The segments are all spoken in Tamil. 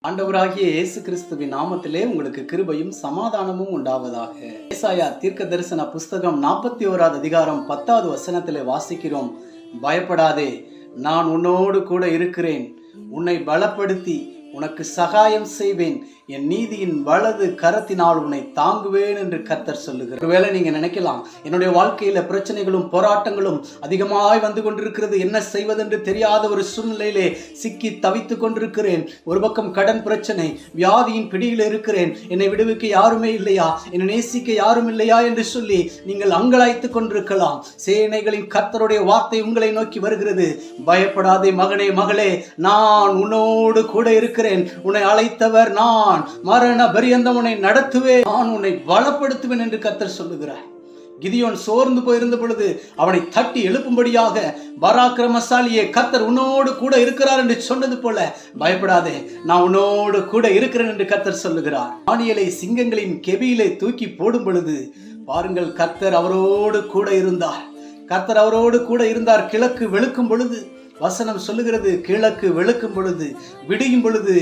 ஆண்டவராகிய இயேசு கிறிஸ்துவின் நாமத்திலே உங்களுக்கு கிருபையும் சமாதானமும் உண்டாவதாக. ஏசாயா தீர்க்க தரிசன புஸ்தகம் 41வது அதிகாரம் 10வது வசனத்திலே வாசிக்கிறோம். பயப்படாதே, நான் உன்னோடு கூட இருக்கிறேன், உன்னை பலப்படுத்தி உனக்கு சகாயம் செய்வேன், என் நீதியின் வலது கரத்தினால் உன்னை தாங்குவேன் என்று கர்த்தர் சொல்லுகிறார். ஒருவேளை நீங்க நினைக்கலாம், என்னுடைய வாழ்க்கையில பிரச்சனைகளும் போராட்டங்களும் அதிகமாய் வந்து கொண்டிருக்கிறது, என்ன செய்வதென்று தெரியாத ஒரு சூழ்நிலையிலே சிக்கி தவித்து கொண்டிருக்கிறேன், ஒரு பக்கம் கடன் பிரச்சனை, வியாதியின் பிடியில் இருக்கிறேன், என்னை விடுவிக்க யாருமே இல்லையா, என்னை நேசிக்க யாரும் இல்லையா என்று சொல்லி நீங்கள் அங்கலாய்த்து கொண்டிருக்கலாம். சேனைகளின் கர்த்தருடைய வார்த்தை உங்களை நோக்கி வருகிறது. பயப்படாதே மகனே மகளே, நான் உன்னோடு கூட இருக்கிறேன், உன்னை அழைத்தவர் நான், மரண பரியந்தம் உன்னை நடத்துவேன், நான் உன்னை பலப்படுத்துவேன் என்று கர்த்தர் சொல்லுகிறார். கிதியோன் சோர்ந்து போயிருந்த பொழுது அவனை தட்டி எழுப்பும்படியாக பராக்கிரமசாலியே கர்த்தர் உன்னோடு கூட இருக்கிறார் என்று சொன்னது போல, பயப்படாதே, நான் உன்னோடு கூட இருக்கிறேன் என்று கர்த்தர் சொல்லுகிறார். தானியேலை சிங்கங்களின் கெபியிலே தூக்கி போடும் பொழுது பாருங்கள், கர்த்தர் அவரோடு கூட இருந்தார். கர்த்தர் அவரோடு கூட இருந்தார். கிழக்கு வெளுக்கும் பொழுது வசனம் சொல்லுகிறது, கிழக்கு வெளுக்கும் பொழுது, விடியும் பொழுது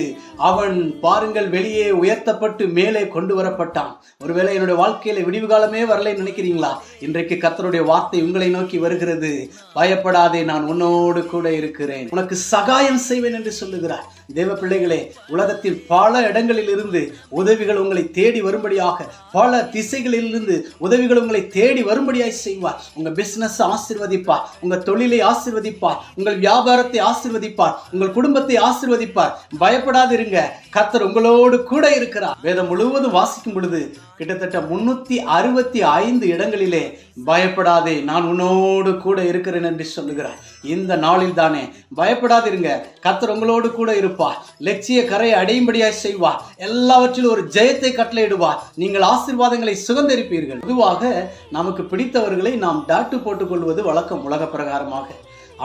அவன் பாருங்கள் வெளியே உயர்த்தப்பட்டு மேலே கொண்டு வரப்பட்டான். ஒருவேளை என்னுடைய வாழ்க்கையில விடிவு காலமே வரலை நினைக்கிறீங்களா? இன்றைக்கு கர்த்தருடைய வார்த்தை உங்களை நோக்கி வருகிறது. பயப்படாதே, நான் உன்னோடு கூட இருக்கிறேன், உனக்கு சகாயம் செய்வேன் என்று சொல்லுகிறார். தேவ பிள்ளைகளே, உலகத்தில் பல இடங்களில் இருந்து உதவிகள் உங்களை தேடி வரும்படியாக, பல திசைகளில் இருந்து உதவிகள் உங்களை தேடி வரும்படியாக செய்வார். உங்க பிசினஸ் ஆசீர்வதிப்பார், உங்க தொழிலை ஆசீர்வதிப்பார், உங்கள் வியாபாரத்தை ஆசீர்வதிப்பார், உங்கள் குடும்பத்தை ஆசீர்வதிப்பார். பயப்படாதிருங்க, கர்த்தர் உங்களோடு கூட இருக்கிறார். வேதம் முழுவதும் வாசிக்கும் பொழுது கிட்டத்தட்ட 365 இடங்களிலே பயப்படாதே, நான் உன்னோடு கூட இருக்கிறேன் என்று சொல்லுகிறார். இந்த நாளில் தானே பயப்படாதிருங்க, கர்த்தர் உங்களோடு கூட இருப்பார். லட்சிய கரையை அடையும்படியாய் செய்வார். எல்லாவற்றிலும் ஒரு ஜெயத்தை கட்டளையிடுவார். நீங்கள் ஆசீர்வாதங்களை சுகந்தரிப்பீர்கள். பொதுவாக நமக்கு பிடித்தவர்களை நாம் டாட்டு போட்டுக் கொள்வது வழக்கம். உலக பிரகாரமாக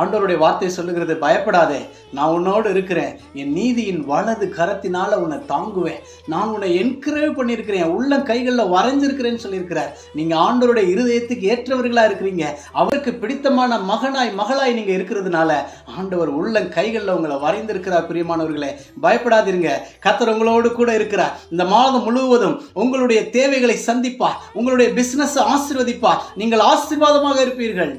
ஆண்டவருடைய வார்த்தை சொல்லுகிறது, பயப்படாதே, நான் உன்னோடு இருக்கிறேன், என் நீதியின் வலது கரத்தினால உன்னை தாங்குவேன், நான் உன்னை என்கரேஜ் பண்ணியிருக்கிறேன், உள்ள கைகளில் வரைஞ்சிருக்கிறேன்னு சொல்லியிருக்கிறார். நீங்க ஆண்டவருடைய இருதயத்துக்கு ஏற்றவர்களா இருக்கிறீங்க. அவருக்கு பிடித்தமான மகனாய் மகளாய் நீங்க இருக்கிறதுனால ஆண்டவர் உள்ள கைகளில் உங்களை வரைந்திருக்கிறார். பிரியமானவர்களே, பயப்படாதீங்க, கர்த்தர் உங்களோடு கூட இருக்கிறார். இந்த மாதம் முழுவதும் உங்களுடைய தேவைகளை சந்திப்பார், உங்களுடைய பிசினஸ் ஆசீர்வதிப்பார், நீங்கள் ஆசீர்வாதமாக இருப்பீர்கள்.